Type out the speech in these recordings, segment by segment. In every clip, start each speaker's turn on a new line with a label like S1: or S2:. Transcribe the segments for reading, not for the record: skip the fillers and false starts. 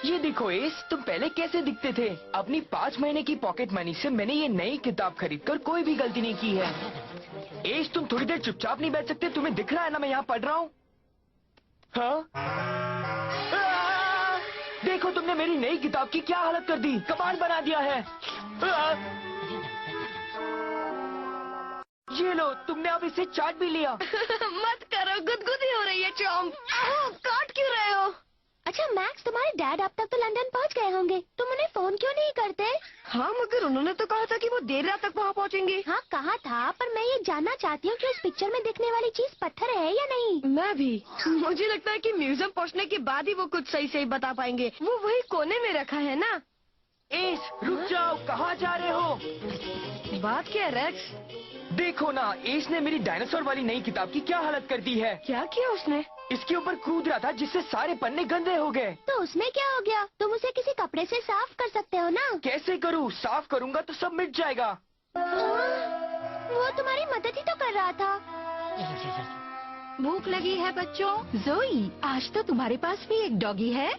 S1: ये देखो एस, तुम पहले कैसे दिखते थे? अपनी 5 महीने की पॉकेट मनी से मैंने ये नई किताब खरीदकर कोई भी गलती नहीं की है। एस, तुम थोड़ी देर चुपचाप नहीं बैठ सकते? तुम्हें दिख रहा है ना मैं यहाँ पढ़ रहा हूँ। हाँ? देखो तुमने मेरी नई किताब की क्या हालत कर दी, कमाल बना दिया है। ये लो, तुमने अब इसे चाट भी लिया।
S2: मत करो, गुदगुदी हो रही है चॉम्प। काट क्यों रहे हो? अच्छा मैक्स, तुम्हारे डैड अब तक तो लंदन पहुंच गए होंगे, तुम उन्हें फोन क्यों नहीं करते? हाँ मगर उन्होंने तो कहा था कि वो देर रात तक वहाँ पहुँचेंगे। हाँ कहा था, पर मैं ये जानना चाहती हूँ कि उस पिक्चर में दिखने वाली चीज पत्थर है या नहीं। मैं भी। मुझे लगता है कि म्यूजियम पहुँचने के बाद ही वो कुछ सही सही बता पाएंगे। वो वही कोने में रखा है ना।
S1: एस, रुक जाओ, कहाँ जा रहे हो?
S2: बात क्या है रेक्स?
S1: देखो ना, एस ने मेरी डायनासोर वाली नई किताब की क्या हालत कर दी है।
S2: क्या किया उसने?
S1: इसके ऊपर कूद रहा था जिससे सारे पन्ने गंदे हो गए।
S2: तो उसमें क्या हो गया? तुम उसे किसी कपड़े से साफ कर सकते हो ना।
S1: कैसे करूँ? साफ करूँगा तो सब मिट जाएगा।
S2: वो तुम्हारी मदद ही तो कर रहा था। भूख लगी है बच्चों? जोई, आज तो तुम्हारे पास भी एक डॉगी है।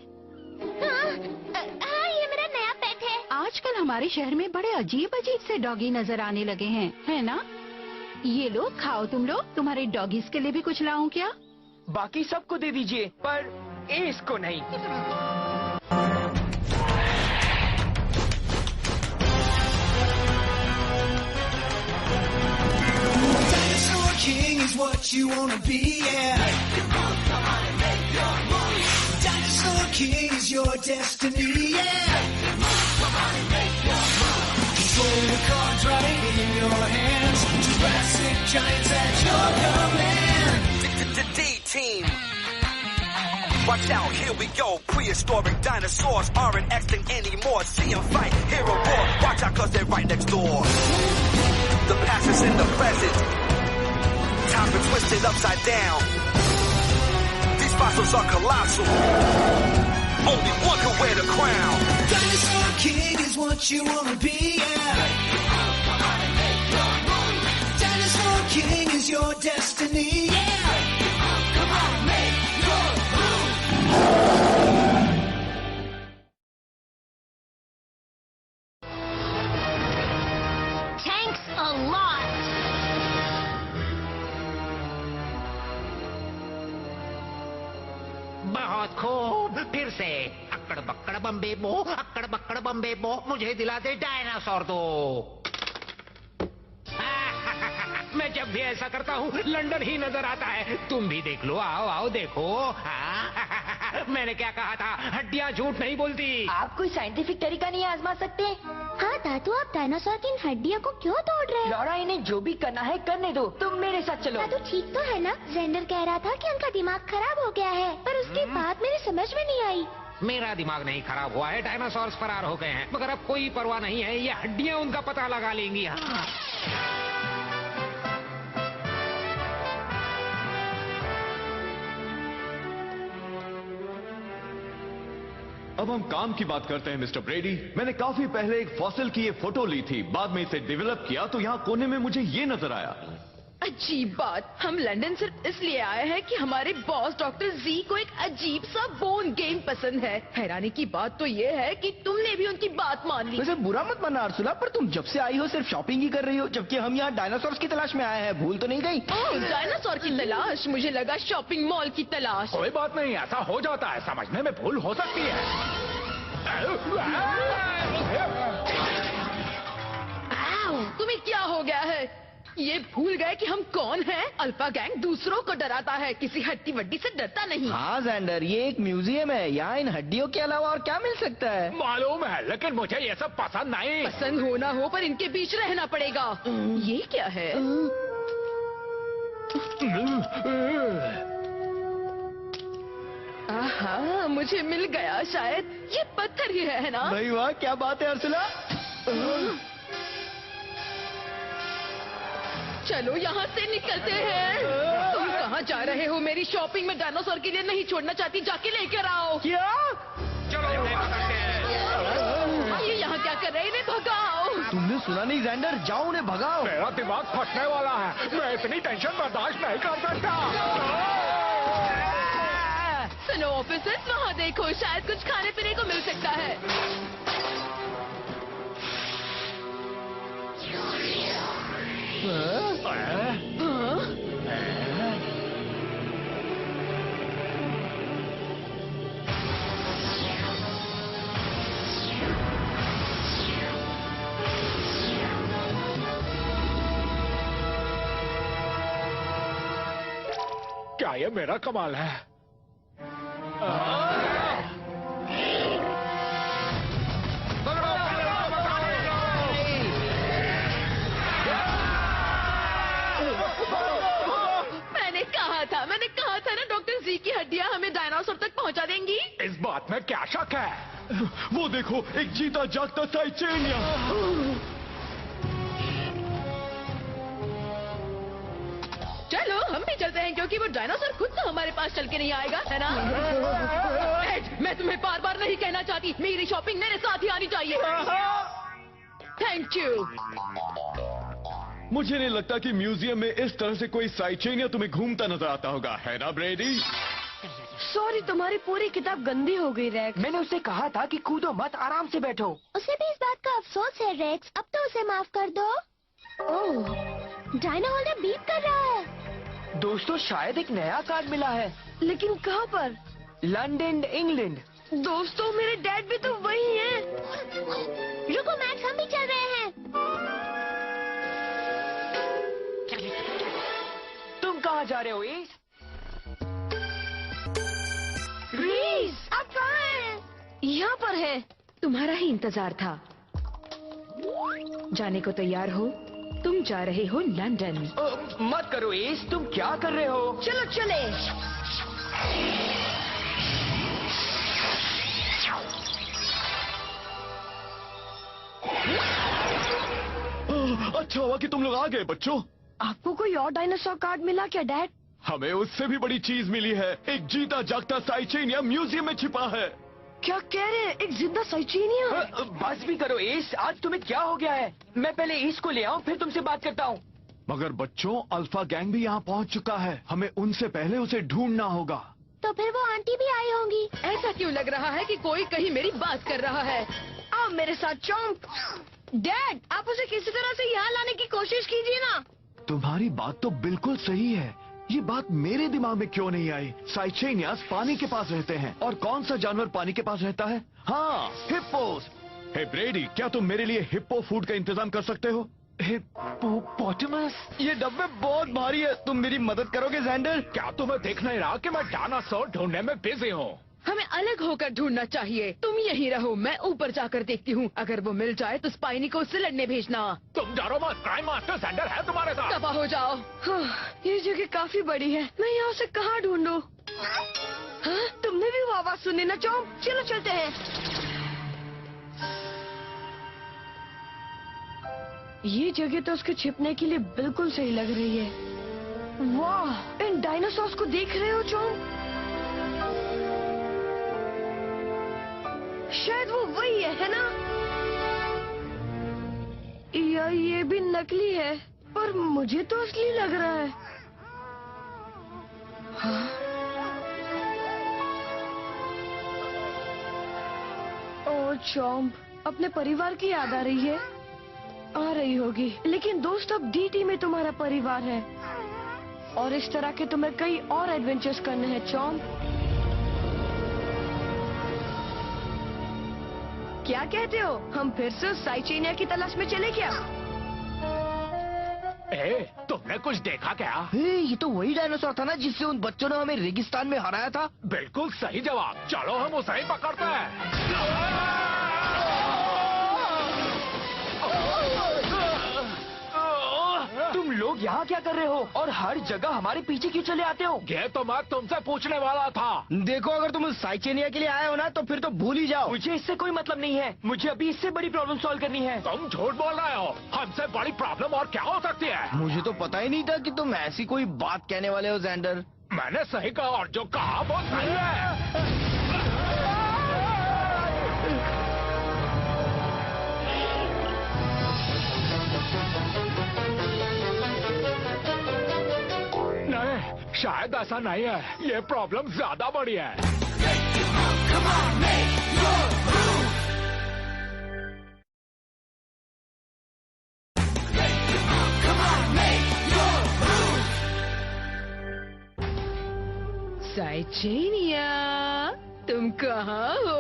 S2: हाँ, ये मेरा नया पेट है। आजकल हमारे शहर में बड़े अजीब अजीब से डॉगी नजर आने लगे हैं, है ना? ये लो, खाओ तुम लोग। तुम्हारे डॉगीज के लिए भी कुछ लाऊं क्या?
S1: बाकी सबको दे दीजिए, पर एस को नहीं।
S3: Dinosaur King is what you wanna be, yeah. Dinosaur King is your destiny, yeah. Control the cards right in your hands. Jurassic giants at your command.
S4: D-Team. Watch out, here we go. Prehistoric dinosaurs aren't extinct anymore. See them fight, hear a roar. Watch out, cause they're right next door. The past is in the present. Time's been twisted upside down. These fossils are colossal. Only one can wear the crown.
S3: Dinosaur King is what you wanna be, yeah. Dinosaur King is your destiny, yeah. Come on, make your move.
S2: Thanks a lot.
S5: बहुत खूब, फिर से अक्कड़ बक्कड़ बम्बे बो, अक्कड़ बक्कड़ बम्बे बो, मुझे दिला दे dinosaur दो। मैं जब भी ऐसा करता हूँ लंदन ही नजर आता है। तुम भी देख लो, आओ आओ देखो। हाँ? मैंने क्या कहा था, हड्डियाँ झूठ नहीं बोलती।
S2: आप कोई साइंटिफिक तरीका नहीं आजमा सकते? हाँ दादू, आप डायनासोर की इन हड्डियों को क्यों तोड़ रहे हैं?
S1: लॉरा, इन्हें जो भी करना है करने दो, तुम मेरे साथ चलो।
S2: दादू ठीक तो है ना? जेंडर कह रहा था कि उनका दिमाग खराब हो गया है, पर उसकी बात मेरे समझ में नहीं आई।
S5: मेरा दिमाग नहीं खराब हुआ है, डायनासोर्स फरार हो गए हैं, मगर अब कोई परवाह नहीं है, ये हड्डियाँ उनका पता लगा लेंगी। हाँ।
S6: अब हम काम की बात करते हैं मिस्टर ब्रेडी। मैंने काफी पहले एक फॉसिल की ये फोटो ली थी, बाद में इसे डेवलप किया तो यहाँ कोने में मुझे ये नजर आया।
S7: अजीब बात, हम लंदन सिर्फ इसलिए आए हैं कि हमारे बॉस डॉक्टर जी को एक अजीब सा बोन गेम पसंद है। हैरानी की बात तो ये है कि तुमने भी उनकी बात मान ली।
S1: वैसे बुरा मत मानना अर्सुला, पर तुम जब से आई हो सिर्फ शॉपिंग ही कर रही हो, जबकि हम यहाँ डायनासोर्स की तलाश में आए हैं। भूल तो नहीं गई?
S7: डायनासोर की तलाश? मुझे लगा शॉपिंग मॉल की तलाश।
S5: कोई बात नहीं, ऐसा हो जाता है, समझने में भूल हो सकती है।
S7: तुम्हें क्या हो गया है? ये भूल गए कि हम कौन हैं? अल्फा गैंग दूसरों को डराता है, किसी हड्डी वड्डी से डरता नहीं।
S1: हाँ जेंडर, ये एक म्यूजियम है, यहाँ इन हड्डियों के अलावा और क्या मिल सकता है?
S5: मालूम है, लेकिन मुझे ये सब पसंद नहीं।
S7: पसंद हो ना हो, पर इनके बीच रहना पड़ेगा। ये क्या है? आहा, मुझे मिल गया शायद। ये पत्थर ही है ना?
S1: भाई वाह, क्या बात है अर्सुला।
S7: चलो यहाँ से निकलते हैं। तुम कहाँ जा रहे हो? मेरी शॉपिंग में डायनासोर के लिए नहीं छोड़ना चाहती, जाके लेकर आओ।
S1: क्या?
S5: चलो
S7: ये यहाँ क्या कर रहे हैं? इन्हें भगाओ।
S1: तुमने सुना नहीं जेंडर? जाओ उन्हें भगाओ।
S5: मेरा दिमाग फटने वाला है, मैं इतनी टेंशन बर्दाश्त नहीं कर सकता।
S7: सुनो ऑफिसर्स, वहाँ देखो, शायद कुछ खाने पीने को मिल सकता है।
S5: क्या ये मेरा कमाल है?
S7: मैंने कहा था ना, डॉक्टर जी की हड्डियां हमें डायनासोर तक पहुंचा देंगी।
S5: इस बात में क्या शक है?
S6: वो देखो, एक जीता जागता साइचेनिया।
S7: चलो हम भी चलते हैं, क्योंकि वो डायनासोर खुद तो हमारे पास चल के नहीं आएगा, है ना? एड, मैं तुम्हें बार बार नहीं कहना चाहती, मेरी शॉपिंग मेरे साथ ही आनी चाहिए। Thank you.
S6: मुझे नहीं लगता कि म्यूजियम में इस तरह से कोई साइचेनिया तुम्हें घूमता नजर आता होगा, है ना ब्रेडी?
S2: सॉरी, तुम्हारी पूरी किताब गंदी हो गई रेक्स।
S1: मैंने उसे कहा था कि कूदो मत, आराम से बैठो।
S2: उसे भी इस बात का अफसोस है रेक्स, अब तो उसे माफ कर दो। ओह, डायनो होल्डर बीप कर रहा है।
S1: दोस्तों, शायद एक नया कार्ड मिला है।
S2: लेकिन कहाँ पर?
S1: London, England.
S2: दोस्तों, मेरे डैड भी तो वही हैं। रुको मैक्स, हम भी चल रहे हैं।
S1: तुम कहाँ जा रहे हो एस?
S2: रीस, आप कहाँ हैं? यहाँ पर है।
S7: तुम्हारा ही इंतजार था। जाने को तैयार हो? तुम जा रहे हो लंदन।
S1: मत करो एस, तुम क्या कर रहे हो?
S2: चलो चले।
S6: अच्छा हुआ कि तुम लोग आ गए बच्चों।
S2: आपको कोई और डायनासोर कार्ड मिला क्या डैड?
S6: हमें उससे भी बड़ी चीज मिली है। एक जीता जागता साइचेनिया म्यूजियम में छिपा है।
S2: क्या कह रहे हैं? एक जिंदा साइचेनिया?
S1: बस भी करो एस, आज तुम्हें क्या हो गया है? मैं पहले एस को ले आऊं, फिर तुमसे बात करता हूँ।
S6: मगर बच्चों, अल्फा गैंग भी यहाँ पहुँच चुका है। हमें उनसे पहले उसे ढूंढना होगा।
S2: तो फिर वो आंटी भी आई होंगी।
S7: ऐसा क्यों लग रहा है कि कोई कहीं मेरी बात कर रहा है?
S2: आओ मेरे साथ चॉम्प। डैड, आप उसे किसी तरह से यहाँ लाने की कोशिश कीजिए ना।
S6: तुम्हारी बात तो बिल्कुल सही है। ये बात मेरे दिमाग में क्यों नहीं आई? साइचेनियास पानी के पास रहते हैं, और कौन सा जानवर पानी के पास रहता है? हाँ, हिप्पोस। हे ब्रेडी, क्या तुम मेरे लिए हिप्पो फूड का इंतजाम कर सकते हो?
S1: हिप्पोपोटामस?
S6: ये डब्बे बहुत भारी है, तुम मेरी मदद करोगे ज़ैंडर?
S5: क्या तुम्हें देख नहीं रहा कि मैं डायनासोर ढूंढने में बिजी हूँ?
S7: हमें अलग होकर ढूंढना चाहिए। तुम यहीं रहो, मैं ऊपर जाकर देखती हूँ। अगर वो मिल जाए तो स्पाइनी को उससे लड़ने भेजना।
S5: तुम डरो मत, प्राइम मास्टर ज़ैंडर है तुम्हारे साथ।
S7: दफा हो जाओ।
S2: हाँ, ये जगह काफी बड़ी है, मैं यहाँ से कहाँ ढूंढूं? हाँ, तुमने भी वो आवाज सुनी ना चॉम्प? चलो चलते हैं। ये जगह तो उसके छिपने के लिए बिल्कुल सही लग रही है। वाह, इन डायनासोर्स को देख रहे हो चॉम्प? शायद वो वही है ना? या ये भी नकली है, पर मुझे तो असली लग रहा है। हाँ? ओ चॉम्प, अपने परिवार की याद आ रही है? आ रही होगी, लेकिन दोस्त अब डीटी में तुम्हारा परिवार है, और इस तरह के तुम्हें कई और एडवेंचर्स करने हैं चॉम्प। क्या कहते हो? हम फिर से उस साइचेनिया की तलाश में चले क्या?
S5: तुमने कुछ देखा क्या?
S1: ये तो वही डायनासोर था ना जिससे उन बच्चों ने हमें रेगिस्तान में हराया था।
S5: बिल्कुल सही जवाब। चलो हम उसे ही पकड़ते हैं।
S1: तुम लोग यहाँ क्या कर रहे हो? और हर जगह हमारे पीछे क्यों चले आते हो?
S5: ये तो मैं तुमसे पूछने वाला था।
S1: देखो, अगर तुम उस साइचेनिया के लिए आए हो ना, तो फिर तो भूल ही जाओ। मुझे इससे कोई मतलब नहीं है। मुझे अभी इससे बड़ी प्रॉब्लम सॉल्व करनी है।
S5: तुम झूठ बोल रहे हो। हमसे बड़ी प्रॉब्लम और क्या हो सकती है?
S1: मुझे तो पता ही नहीं था कि तुम ऐसी कोई बात कहने वाले हो ज़ैंडर।
S5: मैंने सही कहा, और जो कहा वो सही है। नहीं, शायद ऐसा नहीं है। ये प्रॉब्लम ज्यादा बड़ी है।
S3: Come on, make your move. Come on, make your move.
S7: साइचेनिया, तुम कहाँ हो?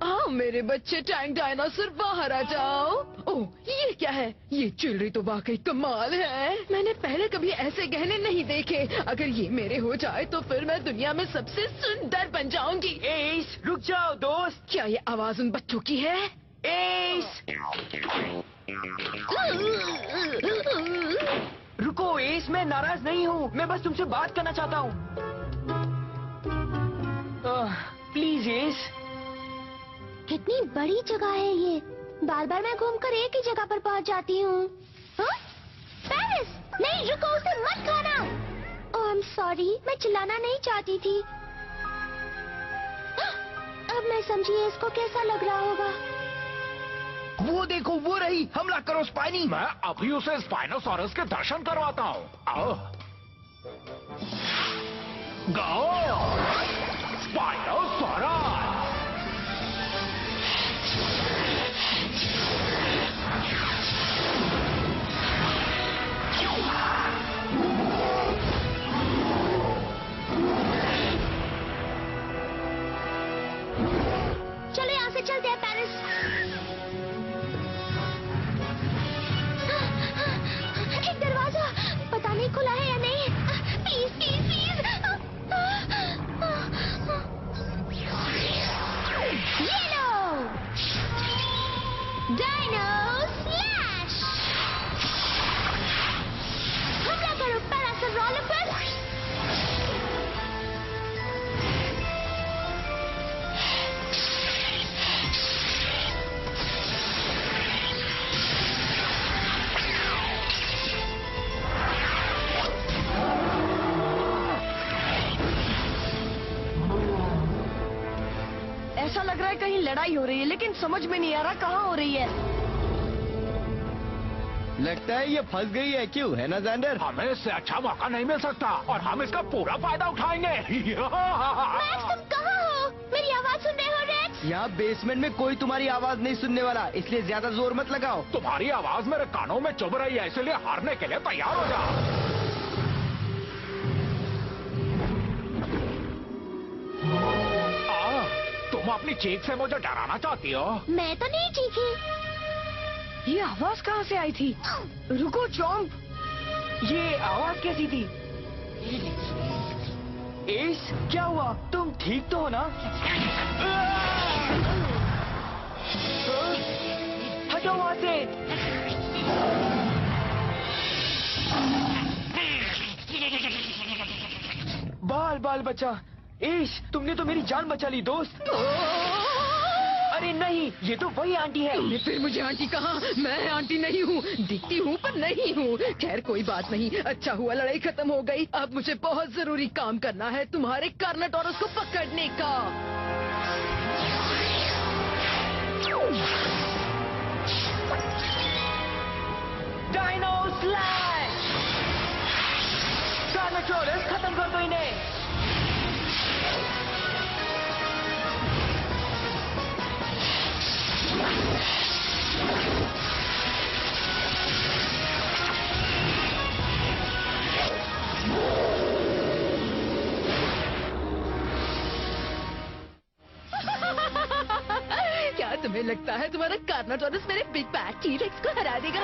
S7: आओ मेरे बच्चे टैंक डायनासोर, बाहर आ जाओ। ओह, ये क्या है? ये ज्वेलरी तो वाकई कमाल है। मैंने पहले कभी ऐसे गहने नहीं देखे। अगर ये मेरे हो जाए तो फिर मैं दुनिया में सबसे सुंदर बन जाऊंगी।
S1: एस, रुक जाओ दोस्त।
S7: क्या ये आवाज उन बच्चों की है?
S1: एस, रुको एस, मैं नाराज नहीं हूँ। मैं बस तुमसे बात करना चाहता हूँ। Please S.
S2: कितनी बड़ी जगह है ये। बार बार मैं घूमकर एक ही जगह पर पहुंच जाती हूँ। हाँ? पेरिस, नहीं रुको, उसे मत खाना। ओह, आई एम सॉरी, मैं चिल्लाना नहीं चाहती थी। अब मैं समझी इसको कैसा लग रहा होगा।
S5: वो देखो, वो रही। हमला करो स्पाइनी। मैं अभी उसे स्पाइनोसॉरस के दर्शन करवाता हूँ। आओ, गाओ स्पाइनोसॉरस।
S2: चलो यहाँ से चलते हैं पेरिस। एक दरवाजा, पता नहीं खुला है या नहीं। Please please please. ये लो, डायनो स्लैश। हमला करो पैरासोरोलॉपस।
S7: ऐसा लग रहा है कहीं लड़ाई हो रही है, लेकिन समझ में नहीं आ रहा कहाँ हो रही है।
S1: लगता है ये फंस गई है। क्यों है ना ज़ैंडर?
S5: हमें इससे अच्छा मौका नहीं मिल सकता और हम इसका पूरा फायदा उठाएंगे।
S2: मैक्स, तुम कहाँ हो? मेरी आवाज सुन रहे हो रेक्स?
S1: यहाँ बेसमेंट में कोई तुम्हारी आवाज नहीं सुनने वाला, इसलिए ज्यादा जोर मत लगाओ।
S5: तुम्हारी आवाज मेरे कानों में चुभ रही है, इसलिए हारने के लिए तैयार हो जा। तुम अपनी चीख से मुझे डराना चाहती हो?
S2: मैं तो नहीं चीखी।
S7: ये आवाज कहाँ से आई थी? रुको चॉम्प,
S1: ये आवाज कैसी थी? एस, क्या हुआ? तुम ठीक तो हो ना? हटो वहां से। बाल बाल बचा। एश, तुमने तो मेरी जान बचा ली दोस्त। अरे नहीं, ये तो वही आंटी है।
S7: तुमने फिर मुझे आंटी कहा? मैं आंटी नहीं हूँ, दिखती हूँ पर नहीं हूँ। खैर कोई बात नहीं, अच्छा हुआ लड़ाई खत्म हो गई। अब मुझे बहुत जरूरी काम करना है, तुम्हारे कार्नाटोरस को पकड़ने का।
S1: Dino slash! कार्नाटोरस, खत्म कर दो इन्हें।
S7: क्या तुम्हें लगता है तुम्हारा कार्नाटोरस मेरे बिग बैड टी-रेक्स को हरा देगा?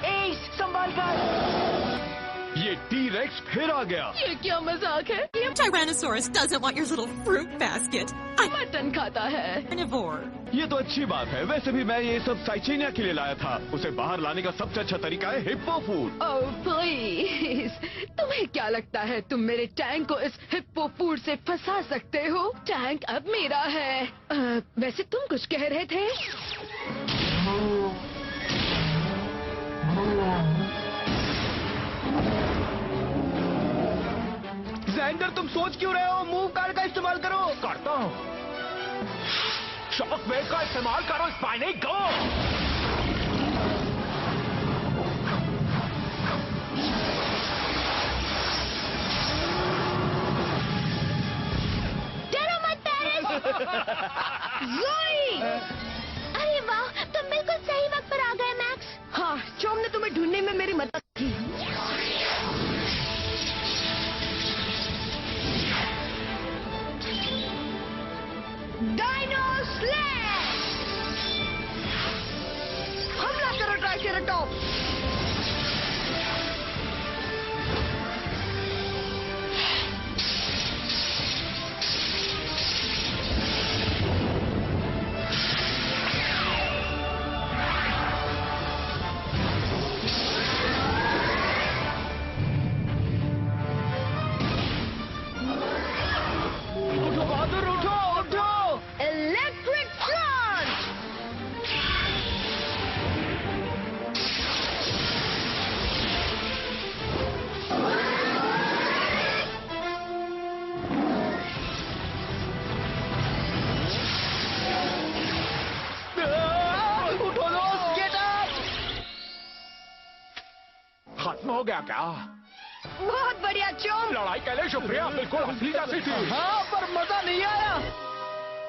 S1: एश, संभाल कर।
S6: ये टी-रेक्स फिर आ गया।
S7: ये क्या मजाक है? ये
S8: Tyrannosaurus doesn't want your little fruit basket. I'm
S7: mutton खाता है।
S8: carnivore.
S6: ये तो अच्छी बात है। वैसे भी मैं ये सब साइचेनिया के लिए लाया था। उसे बाहर लाने का सबसे अच्छा तरीका है हिप्पो फूड।
S7: ओह प्लीज, तुम्हें क्या लगता है तुम मेरे टैंक को इस हिप्पो फूड से फंसा सकते हो? टैंक अब मेरा है। वैसे तुम कुछ कह रहे थे?
S1: ज़ैंडर, तुम सोच क्यों रहे हो? मूव कार्ड का इस्तेमाल करो।
S5: करता हूँ। शॉक वेव का इस्तेमाल करो स्पाइनी, गो।
S2: डरो मत पेरिस। ज़ोई! अरे वाह, तुम बिल्कुल सही वक्त पर आ गए मैक्स।
S7: हाँ, चॉम ने तुम्हें ढूंढने में मेरी मदद की। Dino slash! हमला करो ट्राइसेराटॉप्स!
S1: बहादुर उठो उठो।
S7: Electric charge!
S1: उठो दोस्त, गेट अप।
S5: खत्म हो गया क्या?
S7: बहुत बढ़िया चॉम।
S5: लड़ाई के लिए शुक्रिया, बिल्कुल असली जैसी थी।
S1: हाँ, पर मजा नहीं आया।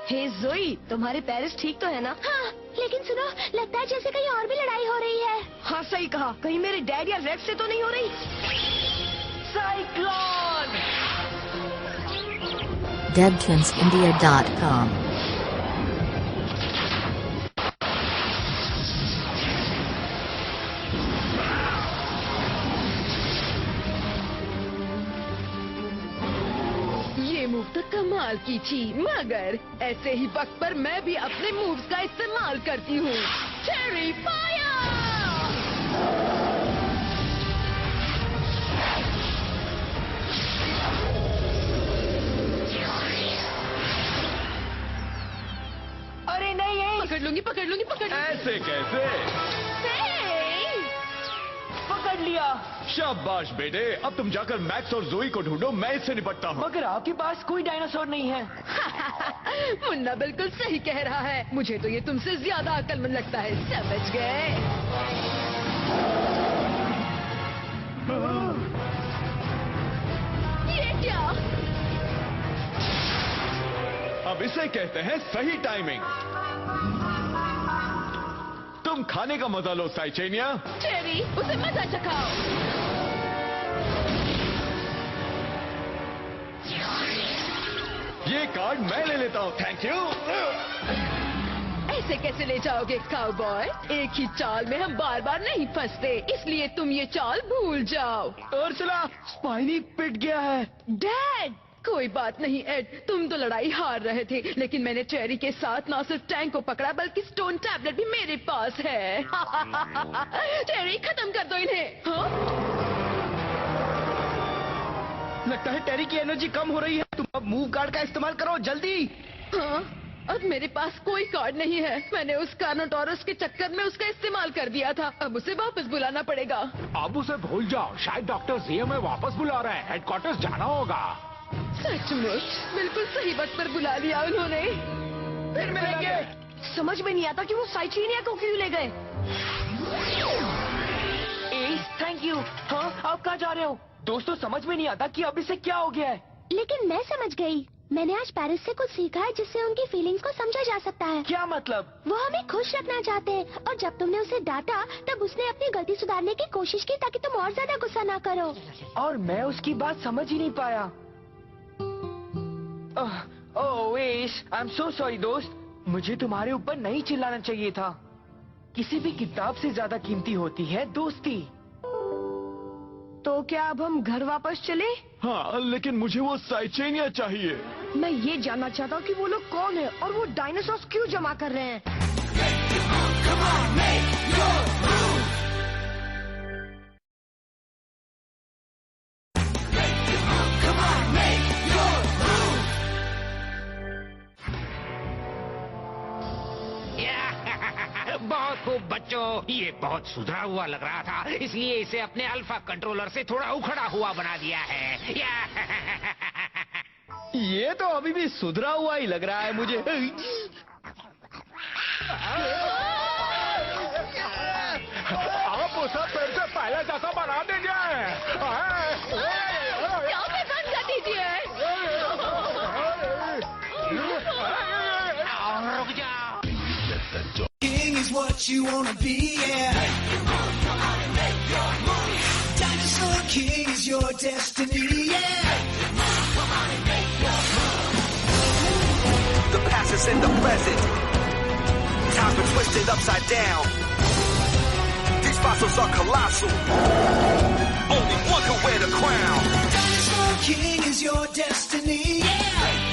S7: हे ज़ोई, तुम्हारे पेरिस ठीक तो है ना?
S2: हाँ, लेकिन सुनो, लगता है जैसे कहीं और भी लड़ाई हो रही है।
S7: हाँ, सही कहा। कहीं मेरे डैड या रेक्स से तो नहीं हो रही?
S1: साइक्लोन।
S9: DeadKinsIndia.com
S7: ये मूव तो कमाल की थी, मगर ऐसे ही वक्त पर मैं भी अपने मूव्स का इस्तेमाल करती हूँ। Cherry fire!
S1: अरे नहीं है।
S7: पकड़ लूंगी, पकड़ लूंगी, पकड़ लूंगी।
S6: ऐसे कैसे?
S1: पकड़ लिया।
S6: शाबाश बेटे, अब तुम जाकर मैक्स और जोई को ढूंढो, मैं इससे निपटता हूँ।
S1: मगर आपके पास कोई डायनासोर नहीं है।
S7: मुन्ना बिल्कुल सही कह रहा है। मुझे तो ये तुमसे ज्यादा अक्लमंद लगता है, समझ गए? ये क्या?
S6: अब इसे कहते हैं सही टाइमिंग। तुम खाने का मजा लो साइचेनिया।
S7: चेरी, उसे मजा चखाओ।
S6: ये कार्ड मैं ले लेता हूँ, थैंक यू।
S7: ऐसे कैसे ले जाओगे काउबॉय? एक ही चाल में हम बार बार नहीं फंसते, इसलिए तुम ये चाल भूल जाओ।
S1: उर्सुला, स्पाइनी पिट गया है।
S7: डैड! कोई बात नहीं एड, तुम तो लड़ाई हार रहे थे, लेकिन मैंने चेरी के साथ ना सिर्फ टैंक को पकड़ा बल्कि स्टोन टैबलेट भी मेरे पास है। चेरी, खत्म कर दो इन्हें। हाँ?
S1: लगता है टेरी की एनर्जी कम हो रही है। तुम अब मूव कार्ड का इस्तेमाल करो, जल्दी।
S7: हाँ? अब मेरे पास कोई कार्ड नहीं है। मैंने उस कार्नोटोरस के चक्कर में उसका इस्तेमाल कर दिया था। अब उसे वापस बुलाना पड़ेगा।
S5: अब उसे भूल जाओ, शायद डॉक्टर जीएम में वापस बुला रहे हैं, हेडक्वार्टर्स जाना होगा।
S7: सचमुच बिल्कुल सही वक्त पर बुला लिया उन्होंने।
S1: फिर मिलेंगे।
S7: समझ में नहीं आता कि वो साइचीनिया को क्यों ले गए।
S1: Thank you. हाँ, आप कहाँ जा रहे हो? दोस्तों, समझ में नहीं आता कि अब इसे क्या हो गया है।
S2: लेकिन मैं समझ गई। मैंने आज पेरिस से कुछ सीखा है जिससे उनकी फीलिंग्स को समझा जा सकता है।
S1: क्या मतलब?
S2: वो हमें खुश रखना चाहते हैं, और जब तुमने उसे डांटा तब उसने अपनी गलती सुधारने की कोशिश की ताकि तुम और ज्यादा गुस्सा ना करो।
S1: और मैं उसकी बात समझ ही नहीं पाया। Oh yes, I am so sorry दोस्त। मुझे तुम्हारे ऊपर नहीं चिल्लाना चाहिए था। किसी भी किताब से ज्यादा कीमती होती है दोस्ती।
S7: तो क्या अब हम घर वापस चले?
S6: हाँ, लेकिन मुझे वो साइचेनिया चाहिए।
S7: मैं ये जानना चाहता हूँ कि वो लोग कौन है और वो डायनासोर्स क्यों जमा कर रहे हैं।
S5: बहुत खूब बच्चों, ये बहुत सुधरा हुआ लग रहा था, इसलिए इसे अपने अल्फा कंट्रोलर से थोड़ा उखड़ा हुआ बना दिया है।
S1: ये तो अभी भी सुधरा हुआ ही लग रहा है मुझे।
S5: आप उसे फिर से पहले जैसा बना देंगे।
S7: क्या पे बंद कर दीजिए।
S5: रुक जाओ।
S3: King is what you wanna be, yeah. Dinosaur King is your destiny, yeah.
S4: The past is in the present. Time's been twisted upside down. These fossils are colossal. Only one can wear the crown.
S3: Dinosaur King is your destiny, yeah.